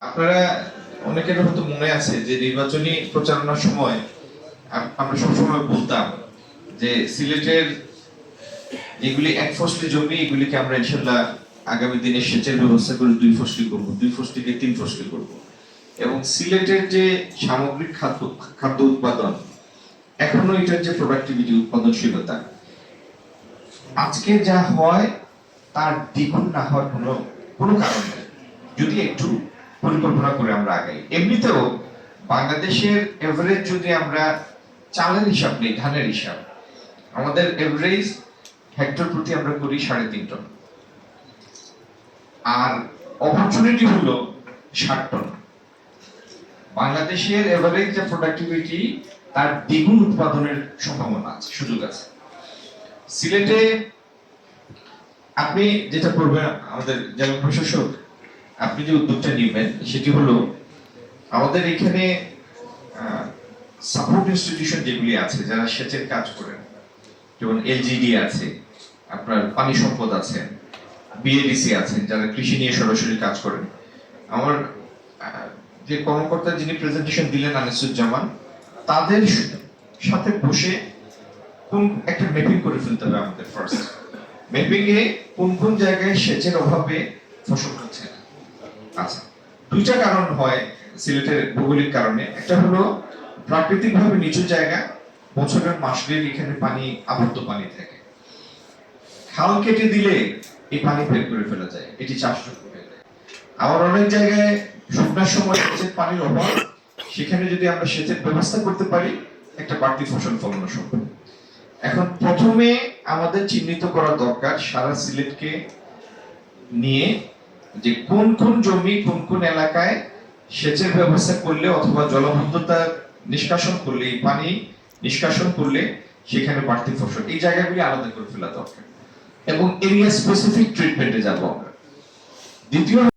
আপনারা অনেকের হয়তো মনে আছে যে নির্বাচনী প্রচারণার সময় আমরা সবসময় বলতাম যে সিলেটের যেগুলি এক ফসলি জমি এগুলিকে আমরা ইনশাল্লাহ আগামী দিনে সেচের ব্যবস্থা করে 2 ফসলি করব, 2 ফসলিকে 3 ফসলি করব। এবং সিলেটের যে সামগ্রিক খাদ্য উৎপাদন এখনো এটার যে প্রোডাক্টিভিটি উৎপাদনশীলতা আজকে যা হয় তার দ্বিগুণ না হওয়ার কোনো কারণ নেই যদি একটু পরিকল্পনা করে আমরা আগাই। এমনিতেও বাংলাদেশের এভারেজ যদি আমরা চালের হিসাব নেই, ধানের হিসাব, আমাদের এভারেজ হেক্টর প্রতি আমরা করি 3.5 টন, আর অপরচুনিটি হলো 60 টন। বাংলাদেশের এভারেজ যে প্রোডাক্টিভিটি তার দ্বিগুণ উৎপাদনের সম্ভাবনা আছে, সুযোগ আছে। সিলেটে আপনি যেটা করবেন, আমাদের জেলা প্রশাসক আপনি যে উদ্যোগটা নেবেন সেটি হলো আমাদের এখানে সাপোর্ট ইনস্টিটিউশন যেগুলি আছে যারা সেচের কাজ করেন, যেমন এলজিডি আছে, আপনার পানি সম্পদ আছে, বিএডিসি আছে যারা কৃষি নিয়ে সরাসরি কাজ করেন। আমার যে কর্মকর্তা যিনি প্রেজেন্টেশন দিলেন আনিসুজ্জামান, তাদের সাথে বসে কোন একটা ম্যাপিং করে ফেলতে হবে আমাদের। ফার্স্ট ম্যাপিং এ কোন কোন জায়গায় সেচের অভাবে ফসল হচ্ছে। আচ্ছা, 2টা কারণ হয় সিলেটের ভৌগোলিক কারণে। একটা হলো প্রাকৃতিকভাবে নিচু জায়গা, বছরের মাসব্যাপী এখানে পানি আবদ্ধ পানি থাকে, খাল কেটে দিলে এই পানি বের করে ফেলা যায়, এটি চাষযোগ্য হয়ে যায়। আবার অনেক জায়গায় শুকনার সময় সেচের পানির অভাব, সেখানে যদি আমরা সেচের ব্যবস্থা করতে পারি একটা বাড়তি ফসল ফলানো সম্ভব। এখন প্রথমে আমাদের চিহ্নিত করা দরকার সারা সিলেটকে নিয়ে যে কোন কোন জমি কোন কোন এলাকায় সেচের ব্যবস্থা করলে অথবা জলবদ্ধতা নিষ্কাশন করলে, এই পানি নিষ্কাশন করলে সেখানে বাড়তি ফসল, এই জায়গাগুলি আলাদা করে ফেলা দরকার এবং এরিয়া স্পেসিফিক ট্রিটমেন্টে যাব আমরা। দ্বিতীয়